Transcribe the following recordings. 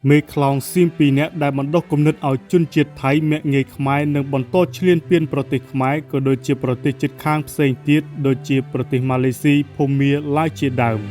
មេខ្លោងស៊ីមពីរនាក់ដែលបណ្ដុះគំនិតឲ្យជនជាតិថៃមាក់ងាយខ្មែរនិងបន្តឈ្លានពានប្រទេសខ្មែរក៏ដូចជាប្រទេសជិតខាងផ្សេងទៀតដូចជាប្រទេសម៉ាឡេស៊ីភូមាឡាវជាដើម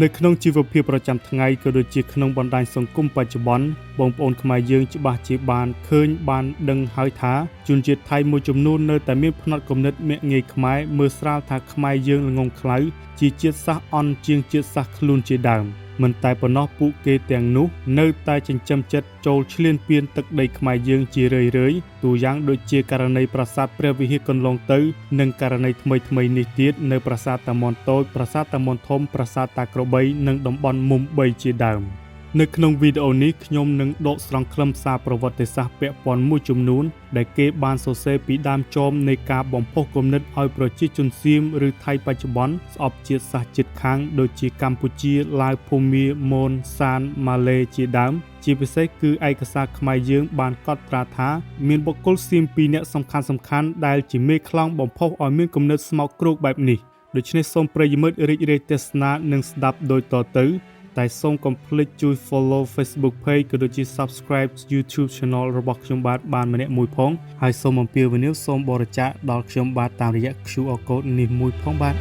នៅក្នុងជីវភាពប្រចាំថ្ងៃក៏ដូចជាក្នុងបណ្ដាញសង្គមបច្ចុប្បន្នបងប្អូនខ្មែរយើងច្បាស់ជាបានឃើញបានដឹងហើយថាជនជាតិថៃមួយចំនួននៅតែមានផ្នត់គំនិតមាក់ងាយខ្មែរមើលស្រាលថាខ្មែរយើងល្ងងខ្លៅជាជាតិសាសន៍អន់ជាងជាតិសាសន៍ខ្លួនជាដើមមិនតែប៉ុណ្ណោះពួកគេទាំងនោះនៅតែចិញ្ចឹមចិត្តចូលឈ្លានពានទឹកដីខ្មែរយើងជារឿយៗទូយ៉ាងដូចជាករណីប្រាសាទព្រះវិហារកន្លងទៅនិងករណីថ្មីនេះទៀតនៅប្រាសាទតាមាន់តូចប្រាសាទតាមាន់ធំប្រាសាទតាក្របីនិងតំបន់មុំ3ជាដើមនៅក្នុងវីដេអូនេះខ្ញុំនឹងដកស្រង់ខ្លឹមសារប្រវត្តិសាស្ត្រពាក់ព័ន្ធមួយចំនួនដែលគេបានសរសេរពីដើមចមនៃការបំផុសគំនិតឲ្យប្រជាជនសៀមឬថៃបច្ចុប្បន្នស្អប់ជាតិសាសន៍ជិតខាងដូចជាកម្ពុជាឡាវភូមាមនសានម៉ាឡេជាដើមជាពិសេសគឺឯកសារខ្មែរយើងបានកត់ត្រាថាមានបុគ្គលសៀមពីរនាក់សំខាន់ដែលជាមេខ្លោងបំផុសឲ្យមានគំនិតស្មោកគ្រោកបែបនេះដូច្នេះសូមប្រិយមិត្តរីករាយទស្សនានិងស្ដាប់ដូចតទៅតែសូមកុំភ្លេចជួយ follow Facebook page ក៏ដូចជា subscribe YouTube channel របស់ខ្ញុំបាទបានម្នាក់មួយផងហើយសូមអំពាវនាវសូមបរិច្ចាគដល់ខ្ញុំបាទតាមរយៈ QR code នេះមួយផងបាទ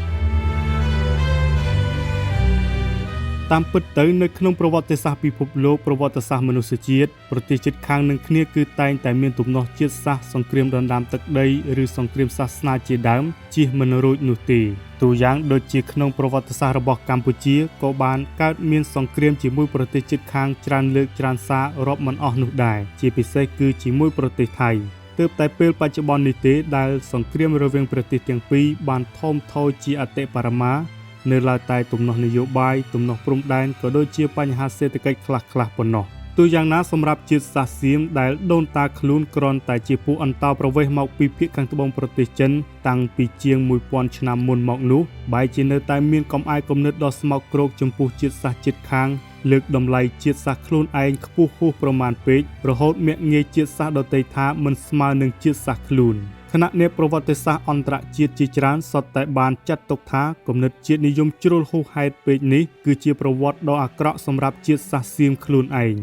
តាមពិតទៅនៅក្នុងប្រវត្តិសាស្ត្រពិភពលោកប្រវត្តិសាស្ត្រមនុស្សជាតិប្រទេសជិតខាងនឹងគ្នាគឺតែងតែមានទំនាស់ជាតិសាសន៍សង្គ្រាមដណ្ដើមទឹកដីឬសង្គ្រាមសាសនាជាដើមជៀសមិនរួចនោះទេទូយ៉ាងដូចជាក្នុងប្រវត្តិសាស្ត្ររបស់កម្ពុជាក៏បានកើតមានសង្គ្រាមជាមួយប្រទេសជិតខាងច្រើនលើកច្រើនសាររាប់មិនអស់នោះដែរជាពិសេសគឺជាមួយប្រទេសថៃទើបតែពេលបច្ចុប្បន្ននេះទេដែលសង្គ្រាមរវាងប្រទេសទាំងពីរបានថមថយជាអតិបរមានៅឡើយតែទំនាស់នយោបាយទំនាស់ព្រំដែនក៏ដូចជាបញ្ហាសេដ្ឋកិច្ចខ្លះប៉ុណ្ណោះទូយ៉ាងណាសម្រាប់ជាតិសាសន៍សៀមដែលដូនតាខ្លួនគ្រាន់តែជាពួកអន្តោប្រវេសន៍មកពីភាគខាងត្បូងប្រទេសចិនតាំងពីជាង 1000 ឆ្នាំមុនមកនោះបែរជានៅតែមានកំអាយគំនិតដ៏ស្មោកគ្រោកចំពោះជាតិសាសន៍ជិតខាងលើកតម្លៃជាតិសាសន៍ខ្លួនឯងខ្ពស់ហួសប្រមាណពេករហូតមាក់ងាយជាតិសាសន៍ដទៃថាមិនស្មើនឹងជាតិសាសន៍ខ្លួនគណៈអ្នកប្រវត្តិសាស្ត្រអន្តរជាតិជាច្រើនសុទ្ធតែបានចាត់ទុកថាគំនិតជាតិនិយមជ្រុលហួសហេតុពេកនេះគឺជាប្រវត្តិដ៏អាក្រក់សម្រាប់ជាតិសាសន៍សៀមខ្លួនឯង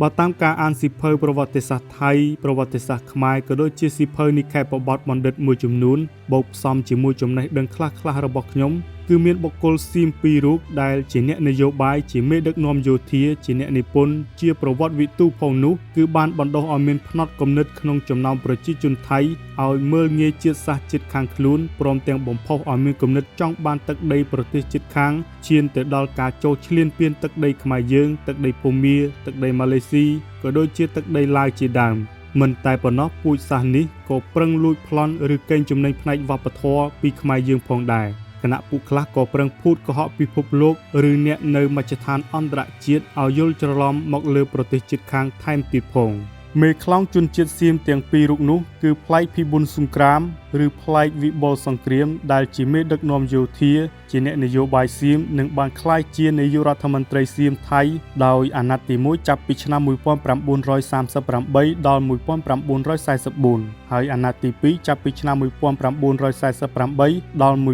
បើតាមការអានសៀវភៅប្រវត្តិសាស្ត្រថៃប្រវត្តិសាស្ត្រខ្មែរក៏ដូចជាសៀវភៅនិក្ខេបបទបណ្ឌិតមួយចំនួនបូកផ្សំជាមួយចំណេះដឹងខ្លះៗរបស់ខ្ញុំគឺមានបុគ្គលសៀមពីររូបដែលជាអ្នកនយោបាយជាមេដឹកនាំយោធាជាអ្នកនិពន្ធជាប្រវត្តិវិទូផងនោះគឺបានបណ្ដុះឲ្យមានផ្នត់គំនិតក្នុងចំណោមប្រជាជនថៃឲ្យមើលងាយជាតិសាសន៍ជិតខាងខ្លួនព្រមទាំងបំផុសឲ្យមានគំនិតចង់បានទឹកដីប្រទេសជិតខាងឈានទៅដល់ការចូលឈ្លានពានទឹកដីខ្មែរយើងទឹកដីភូមាទឹកដីម៉ាឡេស៊ីក៏ដូចជាទឹកដីឡាវជាដើមមិនតែប៉ុណ្ណោះពូជសាសន៍នេះក៏ប្រឹងលួចប្លន់ឬកេងចំណេញផ្នែកវប្បធម៌ពីខ្មែរយើងផងដែរគណៈពួកខ្លះក៏ប្រឹងភូតកុហកពិភពលោកឬអ្នកនៅមជ្ឈដ្ឋានអន្តរជាតិឲ្យយល់ច្រឡំមកលើប្រទេសជិតខាងថែមទៀតផងមេខ្លោងជនជាតិសៀមទាំងពីររូបនោះគឺប្លែកភីប៊ុនសង្គ្រាមឬប្លែកវិបុលសង្គ្រាមដែលជាមេដឹកនាំយោធាជាអ្នកនយោបាយសៀមនិងបានក្លាយជានាយករដ្ឋមន្ត្រីសៀមថៃដោយអាណត្តិទី1ចាប់ពីឆ្នាំ1938ដល់1944ហើយអាណត្តិទី2ចាប់ពីឆ្នាំ1948ដល់1957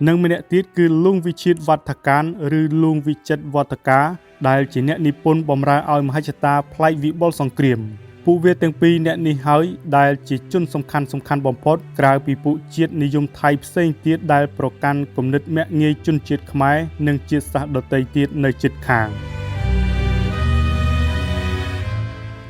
និងម្នាក់ទៀតគឺលួងវិជាតិវត្តការឬលួងវិចិត្រវត្តការដែលជាអ្នកនិពន្ធបម្រើឲ្យមហិច្ឆតាប្លែកវិបុលសង្គ្រាមពួកវាទាំងពីរអ្នកនេះហើយដែលជាជនសំខាន់បំផុតក្រៅពីពួកជាតិនិយមថៃផ្សេងទៀតដែលប្រកាន់គំនិតមាក់ងាយជនជាតិខ្មែរនិងជាតិសាសន៍ដទៃទៀតនៅជិតខាង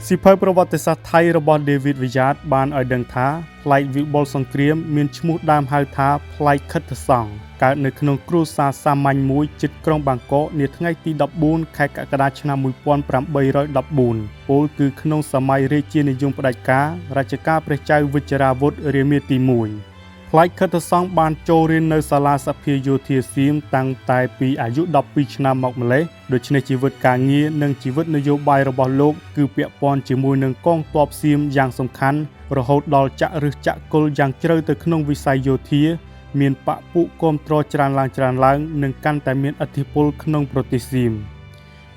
សៀវភៅប្រវត្តិសាស្ត្រថៃរបស់ David Wyatt បានឲ្យដឹងថាប្លែកវិបុលសង្គ្រាមមានឈ្មោះដើមហៅថាប្លែកខិតសង្ឃកើតនៅក្នុងគ្រួសារសាមញ្ញមួយជិតក្រុងបាងកកនាថ្ងៃទី14ខែកក្កដាឆ្នាំ1814ពោលគឺក្នុងសម័យរាជានិយមផ្ដាច់ការរជ្ជកាលព្រះចៅវិជ្ជរាវុធរាមាទី1ប្លែកខិតសង្ឃបានចូលរៀននៅសាលាសភាយោធាសៀមតាំងតែពីអាយុ12ឆ្នាំមកម្លេះដូច្នេះជីវិតការងារនិងជីវិតនយោបាយរបស់លោកគឺពាក់ព័ន្ធជាមួយនឹងកងទ័ពសៀមយ៉ាងសំខាន់រហូតដល់ចាក់ឫសចាក់គល់យ៉ាងជ្រៅទៅក្នុងវិស័យយោធាមានបពុគាំទ្រច្រើនឡើងនិងកាន់តែមានឥទ្ធិពលក្នុងប្រទេសសៀម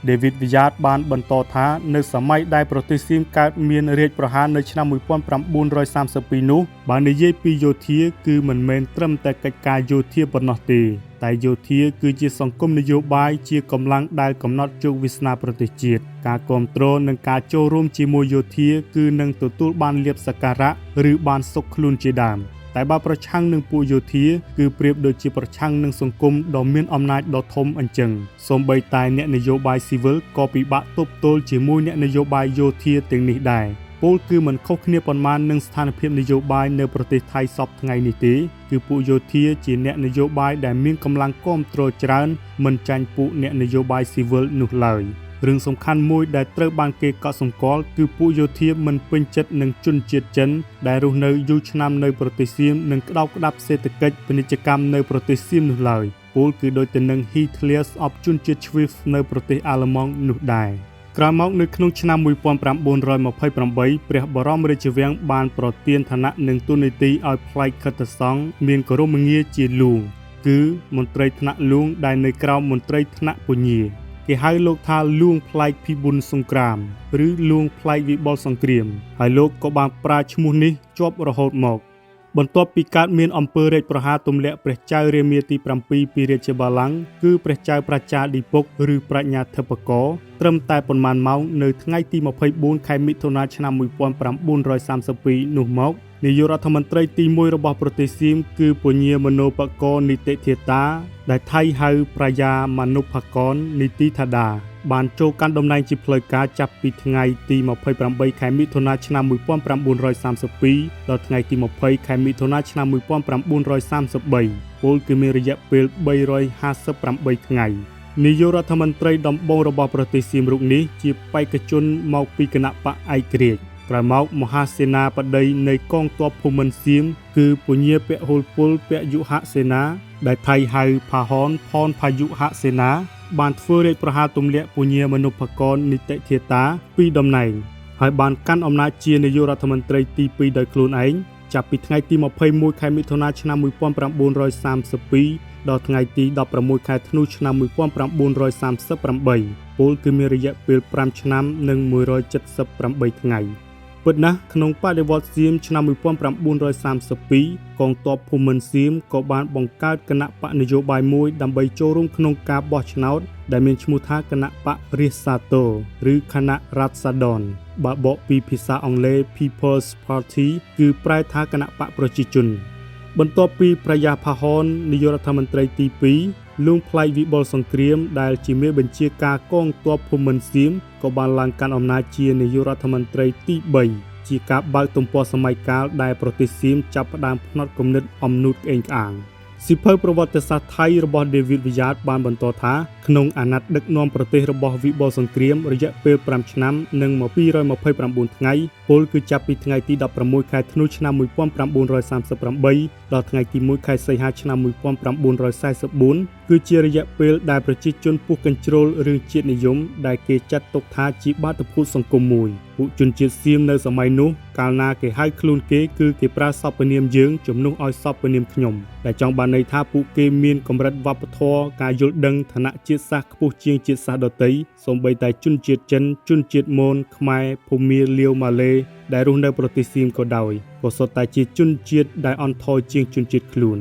David Wyatt បានបន្តថានៅសម័យដែលប្រទេសសៀមកើតមានរាជប្រហារនៅឆ្នាំ1932នោះបាននិយាយពីយោធាគឺមិនមែនត្រឹមតែកិច្ចការយោធាប៉ុណ្ណោះទេតែយោធាគឺជាសង្គមនយោបាយជាកម្លាំងដែលកំណត់ជោគវាសនាប្រទេសជាតិការគ្រប់គ្រងនិងការចូលរួមជាមួយយោធាគឺនឹងទទួលបានលាភសក្ការៈឬបានសុខខ្លួនជាដើមតែបើប្រឆាំងនឹងពួកយោធាគឺប្រៀបដូចជាប្រឆាំងនឹងសង្គមដ៏មានអំណាចដ៏ធំអញ្ចឹងសូម្បីតែអ្នកនយោបាយស៊ីវិលក៏ពិបាកទប់ទល់ជាមួយអ្នកនយោបាយយោធាទាំងនេះដែរពលគឺមិនខុសគ្នាប៉ុន្មាននឹងស្ថានភាពនយោបាយនៅប្រទេសថៃសពថ្ងៃនេះទេគឺពួកយោធាជាអ្នកនយោបាយដែលមានកម្លាំងគាំទ្រច្រើនមិនចាញ់ពួកអ្នកនយោបាយស៊ីវិលនោះឡើយរឿងសំខាន់មួយដែលត្រូវបានគេកត់សម្គាល់គឺពួកយោធាមិនពេញចិត្តនឹងជនជាតិចិនដែលរស់នៅយូរឆ្នាំនៅប្រទេសសៀមនិងក្តោបក្តាប់សេដ្ឋកិច្ចពាណិជ្ជកម្មនៅប្រទេសសៀមនោះឡើយពលគឺដូចទៅនឹង Hitler ស្អប់ជនជាតិ Swiss នៅប្រទេសអាល្លឺម៉ង់នោះដែរក្រោយមកនៅក្នុងឆ្នាំ1928ព្រះបរមរាជវាំងបានប្រទានឋានៈនិងទូនាទីឲ្យផ្លែកខិត្តសង្ឃមានគោរមងារជាលួងគឺមន្ត្រីថ្នាក់លួងដែលនៅក្រោមមន្ត្រីថ្នាក់ពញាគេហៅលោកថាលួងផ្លែកពិបុលសង្គ្រាមឬលួងផ្លែកវិបុលសង្គ្រាមហើយលោកក៏បានប្រើឈ្មោះនេះជាប់រហូតមកបន្ទាប់ពីកើតមានអំពើរាជប្រហារទម្លាក់ព្រះចៅរាមាទី7ពីរាជបល្ល័ង្កគឺព្រះចៅប្រជាឌីពុកឬប្រាជ្ញាធិបករត្រឹមតែប៉ុន្មានម៉ោងនៅថ្ងៃទី24ខែមិថុនាឆ្នាំ1932នោះមកនាយករដ្ឋមន្ត្រីទី1របស់ប្រទេសសៀមគឺពញាមនោបករនីតិធាតាដែលថៃហៅប្រាយាមនុភកននីតិថាដាបានចូលកាន់តំណែងជាផ្លូវការចាប់ពីថ្ងៃទី28ខែមិថុនាឆ្នាំ1932ដល់ថ្ងៃទី20ខែមិថុនាឆ្នាំ1933ពលគឺមានរយៈពេល358ថ្ងៃនាយករដ្ឋមន្ត្រីដំបូងរបស់ប្រទេសសៀមរូបនេះជាបេក្ខជនមកពីគណៈបកឯករាជ្យក្រោយមកមហាសេនាបតីនៃកងទ័ពភូមិន្ទសៀមគឺពញាពហុលពលពយុហសេនាដែលថៃហៅផាហនផនផាយុហសេនាបានធ្វើរាជប្រហារទម្លាក់ពញាមនោបករនីតិធាតាពីតំណែងហើយបានកាន់អំណាចជានាយករដ្ឋមន្ត្រីទី2ដោយខ្លួនឯងចាប់ពីថ្ងៃទី21ខែមិថុនាឆ្នាំ1932ដល់ថ្ងៃទី16ខែធ្នូឆ្នាំ1938ពលគឺមានរយៈពេល5ឆ្នាំនិង178ថ្ងៃពិតណាស់ក្នុងបដិវត្តន៍សៀមឆ្នាំ1932កងទ័ពភូមិន្ទសៀមក៏បានបង្កើតគណៈបកនយោបាយមួយដើម្បីចូលរួមក្នុងការបោះឆ្នោតដែលមានឈ្មោះថាគណៈបករាស្ត្រសាទរឬគណៈរដ្ឋសាដនបើបកពីភាសាអង់គ្លេស People's Party គឺប្រែថាគណៈបកប្រជាជនបន្ទាប់ពីប្រយាផាហននាយករដ្ឋមន្ត្រីទី2លួងផ្លែកវិបុលសង្គ្រាមដែលជាមេបញ្ជាការកងទ័ពភូមិន្ទសៀមក៏បានឡើងកាន់អំណាចជានាយករដ្ឋមន្ត្រីទី3ជាការបើកទំព័រសម័យកាលដែលប្រទេសសៀមចាប់ផ្ដើមផ្នត់គំនិតអំនួតក្អេងក្អាងសិភៅប្រវត្តិសាស្ត្រថៃរបស់ David Wyatt បានបន្តថាក្នុងអាណត្តិដឹកនាំប្រទេសរបស់វិបុលសង្គ្រាមរយៈពេល5ឆ្នាំនិង229ថ្ងៃពលគឺចាប់ពីថ្ងៃទី16ខែធ្នូឆ្នាំ1938ដល់ថ្ងៃទី1ខែសីហាឆ្នាំ1944គឺជារយៈពេលដែលប្រជាជនពុះកញ្ជ្រោលរឿងជាតិនិយមដែលគេចាត់ទុកថាជាបាតុភូតសង្គមមួយពួកជនជាតិសៀមនៅសម័យនោះកាលណាគេហៅខ្លួនគេគឺគេប្រើសព្វនាមយើងជំនួសឲ្យសព្វនាមខ្ញុំដែលចង់បានន័យថាពួកគេមានកម្រិតវប្បធម៌ការយល់ដឹងឋានៈជាតិសាសន៍ខ្ពស់ជាងជាតិសាសន៍ដទៃសូម្បីតែជនជាតិចិនជនជាតិមនខ្មែរភូមាលាវម៉ាឡេដែលរស់នៅប្រទេសសៀមក៏ដោយក៏សុទ្ធតែជាជនជាតិដែលអន់ថយជាងជនជាតិខ្លួន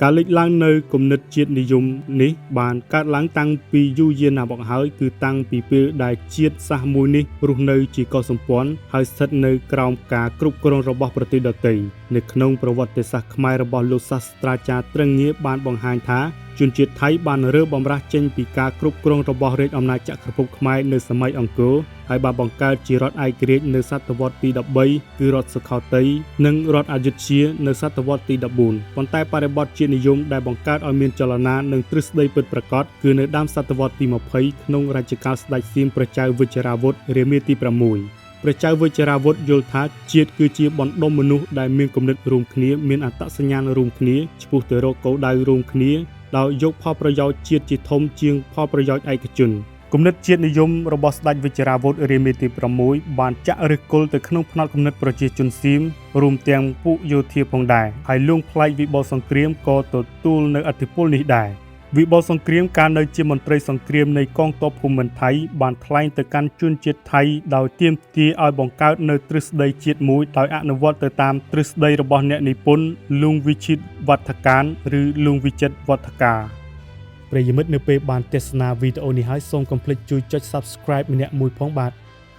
ការលេចឡើងនៅគំនិតជាតិនិយមនេះបានកើតឡើងតាំងពីយូរយារណាស់មកហើយគឺតាំងពីពេលដែលជាតិសាសន៍មួយនេះរស់នៅជាកុលសម្ព័ន្ធហើយស្ថិតនៅក្រោមការគ្រប់គ្រងរបស់ប្រទេសដទៃនៅក្នុងប្រវត្តិសាស្ត្រខ្មែររបស់លោកសាស្ត្រាចារ្យត្រឹងងារបានបង្ហាញថាជនជាតិថៃបានរើបម្រាស់ចេញពីការគ្រប់គ្រងរបស់រាជអំណាចចក្រភពខ្មែរនៅសម័យអង្គរហើយបានបង្កើតជារដ្ឋឯករាជ្យនៅសតវត្សទី13គឺរដ្ឋសុខោទ័យនិងរដ្ឋអយុធ្យានៅសតវត្សទី14ប៉ុន្តែបរិបទជាតិនិយមដែលបង្កើតឲ្យមានចលនានិងទ្រឹស្ដីពិតប្រាកដគឺនៅដើមសតវត្សទី20ក្នុងរជ្ជកាលស្ដេចសៀមព្រះចៅវិជ្ជរាវុធរាមាទី6ព្រះចៅវិជ្ជរាវុធយល់ថាជាតិគឺជាបណ្ដុំមនុស្សដែលមានគំនិតរួមគ្នាមានអត្តសញ្ញាណរួមគ្នាឆ្ពោះទៅរកគោលដៅរួមគ្នាដោយយកផលប្រយោជន៍ជាតិជាធំជាងផលប្រយោជន៍ឯកជនគំនិតជាតិនិយមរបស់ស្ដេចវិជ្ជរាវុធរាមាទី6បានចាក់ឫសគល់ទៅក្នុងផ្នត់គំនិតប្រជាជនសៀមរួមទាំងពួកយោធាផងដែរហើយលួងផ្លែកវិបុលសង្គ្រាមក៏ទទួលនៅឥទ្ធិពលនេះដែរ វិបុលសង្គ្រាមការនៅជាមន្ត្រីសង្គ្រាមនៃកងទ័ពភូមិន្ទថៃបានថ្លែងទៅកាន់ជនជាតិថៃដោយទាមទារឲ្យបង្កើតនៅទ្រឹស្ដីជាតិមួយដោយអនុវត្តទៅតាមទ្រឹស្ដីរបស់អ្នកនិពន្ធលួងវិជិតវឌ្ឍការឬលួងវិចិត្រវឌ្ឍការប្រិយមិត្តនៅពេលបានទស្សនាវីដេអូនេះហើយសូមកុំភ្លេចជួយចុច Subscribe ម្នាក់មួយផងបាទ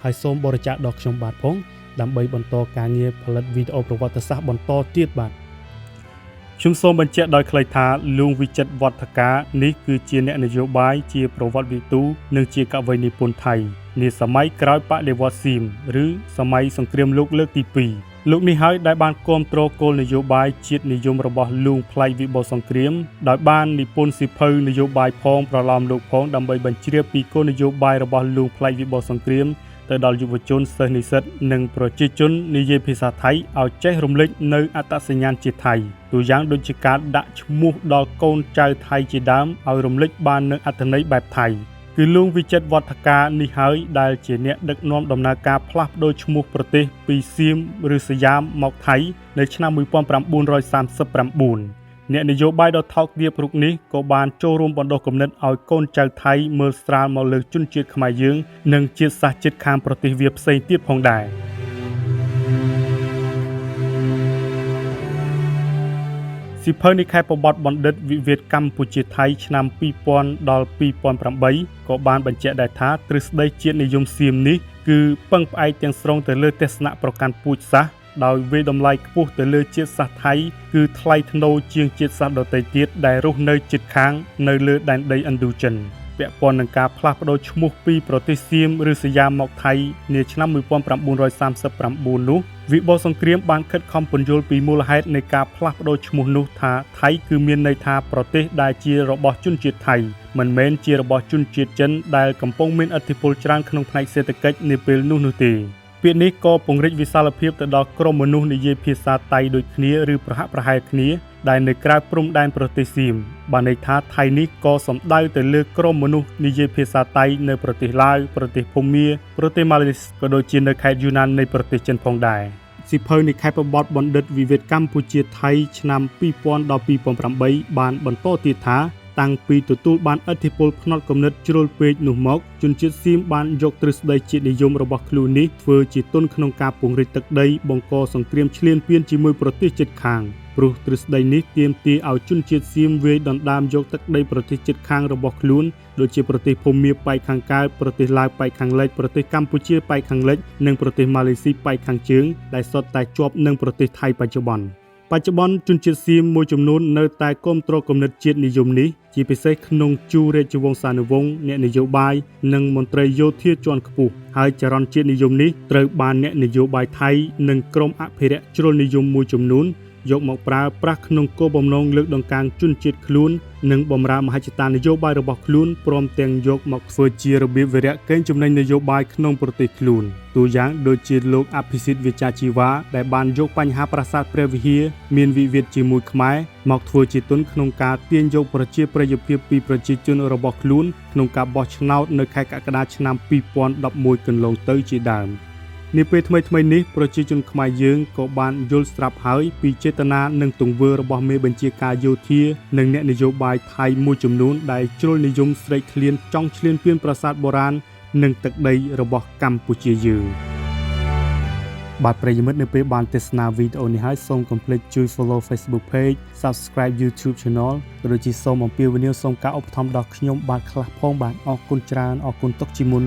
ហើយសូមបរិច្ចាគដល់ខ្ញុំបាទផងដើម្បីបន្តការងារផលិតវីដេអូប្រវត្តិសាស្ត្របន្តទៀតបាទខ្ញុំសូមបញ្ជាក់ដោយខ្លីថាលួងវិចិត្រវឌ្ឍការនេះគឺជាអ្នកនយោបាយជាប្រវត្តិវិទូនិងជាកវីនិពន្ធថៃនាសម័យក្រោយបដិវត្តន៍សៀមឬសម័យសង្គ្រាមលោកលើកទី2លោកនេះហើយដែលបានគាំទ្រគោលនយោបាយជាតិនិយមរបស់លួងផ្លៃវិបុលសង្គ្រាមដោយបាននិពន្ធសៀវភៅនយោបាយផងប្រឡំលោកផងដើម្បីបញ្ជ្រាបពីគោលនយោបាយរបស់លួងផ្លៃវិបុលសង្គ្រាមទៅដល់យុវជនសិស្សនិស្សិតនិងប្រជាជននិយាយភាសាថៃឲ្យចេះរំលេចនៅអត្តសញ្ញាណជាតិថៃទូយ៉ាងដូចជាការដាក់ឈ្មោះដល់កូនចៅថៃជាដើមឲ្យរំលេចបាននូវអត្ថន័យបែបថៃគឺលួងវិចិត្រវឌ្ឍការនេះហើយដែលជាអ្នកដឹកនាំដំណើរការផ្លាស់ប្ដូរឈ្មោះប្រទេសពីសៀមឬសយ៉ាមមកថៃនៅឆ្នាំ1939អ្នកនយោបាយដ៏ថោកទាបរូបនេះក៏បានចូលរួមបណ្ដុះគំនិតឲ្យកូនចៅថៃមើលស្រាលមកលើជនជាតិខ្មែរយើងនិងជាតិសាសន៍ជិតខាងប្រទេសវាផ្សេងទៀតផងដែរសៀវភៅនិក្ខេបបទបណ្ឌិតវិវាទកម្ពុជាថៃឆ្នាំ2000ដល់2008ក៏បានបញ្ជាក់ដែរថាទ្រឹស្ដីជាតិនិយមសៀមនេះគឺពឹងផ្អែកទាំងស្រុងទៅលើទស្សនៈប្រកាន់ពូជសាសន៍ដោយវាយតម្លៃខ្ពស់ទៅលើជាតិសាសន៍ថៃគឺថ្លៃថ្នូរជាងជាតិសាសន៍ដទៃទៀតដែលរស់នៅជិតខាងនៅលើដែនដីឥណ្ឌូចិនពាក់ព័ន្ធនឹងការផ្លាស់ប្ដូរឈ្មោះពីប្រទេសសៀមឬសយ៉ាមមកថៃនាឆ្នាំ1939នោះវិបុលសង្គ្រាមបានខិតខំពន្យល់ពីមូលហេតុនៃការផ្លាស់ប្ដូរឈ្មោះនោះថាថៃគឺមានន័យថាប្រទេសដែលជារបស់ជនជាតិថៃមិនមែនជារបស់ជនជាតិចិនដែលកំពុងមានឥទ្ធិពលច្រើនក្នុងផ្នែកសេដ្ឋកិច្ចនាពេលនោះទេពាក្យនេះក៏ពង្រីកវិសាលភាពទៅដល់ក្រុមមនុស្សនិយាយភាសាតៃដូចគ្នាឬប្រហាក់ប្រហែលគ្នាដែលនៅក្រៅព្រំដែនប្រទេសសៀមបានន័យថាថៃនេះក៏សំដៅទៅលើក្រុមមនុស្សនិយាយភាសាតៃនៅប្រទេសឡាវប្រទេសភូមាប្រទេសម៉ាឡេស៊ីក៏ដូចជានៅខេត្តយូណាននៃប្រទេសចិនផងដែរសៀវភៅនិក្ខេបបទបណ្ឌិតវិវាទកម្ពុជាថៃឆ្នាំ2000ដល់2008បានបន្តទៀតថាតាំងពីទទួលបានឥទ្ធិពលផ្នត់គំនិតជ្រុលពេកនោះមកជនជាតិសៀមបានយកទ្រឹស្ដីជាតិនិយមរបស់ខ្លួននេះធ្វើជាទុនក្នុងការពង្រីកទឹកដីបង្កសង្គ្រាមឈ្លានពានជាមួយប្រទេសជិតខាងព្រោះទ្រឹស្ដីនេះទាមទារឲ្យជនជាតិសៀមវាយដណ្ដើមយកទឹកដីប្រទេសជិតខាងរបស់ខ្លួនដូចជាប្រទេសភូមាប៉ែកខាងកើតប្រទេសឡាវប៉ែកខាងលិចប្រទេសកម្ពុជាប៉ែកខាងលិចនិងប្រទេសម៉ាឡេស៊ីប៉ែកខាងជើងដែលសុទ្ធតែជាប់នឹងប្រទេសថៃបច្ចុប្បន្នជនជាតិសៀមមួយចំនួននៅតែគាំទ្រគំនិតជាតិនិយមនេះជាពិសេសក្នុងជួររាជវង្សានុវង្សអ្នកនយោបាយនិងមន្ត្រីយោធាជាន់ខ្ពស់ហើយចរន្តជាតិនិយមនេះត្រូវបានអ្នកនយោបាយថៃនិងក្រុមអភិរក្សជ្រុលនិយមមួយចំនួនយកមកប្រើប្រាស់ក្នុងគោលបំណងលើកដង្កើងជនជាតិខ្លួននិងបម្រើមហិច្ឆតានយោបាយរបស់ខ្លួនព្រមទាំងយកមកធ្វើជារបៀបវារៈកេងចំណេញនយោបាយក្នុងប្រទេសខ្លួនទូយ៉ាងដូចជាលោកអភិសិទ្ធវិជ្ជាជីវ៉ាដែលបានយកបញ្ហាប្រាសាទព្រះវិហារមានវិវាទជាមួយខ្មែរមកធ្វើជាទុនក្នុងការទាញយកប្រជាប្រិយភាពពីប្រជាជនរបស់ខ្លួនក្នុងការបោះឆ្នោតនៅខែកក្កដាឆ្នាំ2011កន្លងទៅជាដើមនាពេលថ្មីនេះប្រជាជនខ្មែរយើងក៏បានយល់ស្រាប់ហើយពីចេតនានិងទង្វើរបស់មេបញ្ជាការយោធានិងអ្នកនយោបាយថៃមួយចំនួនដែលជ្រុលនិយមស្រែកឃ្លានចង់ឈ្លានពានប្រាសាទបុរាណនិងទឹកដីរបស់កម្ពុជាយើងបាទប្រិយមិត្តនៅពេលបានទស្សនាវីដេអូនេះហើយសូមកុំភ្លេចជួយ follow Facebook page Subscribe YouTube channel ក៏ដូចជាសូមអំពាវនាវសូមការឧបត្ថម្ភដល់ខ្ញុំបាទខ្លះផងបាទអរគុណច្រើនអរគុណទុកជាមុន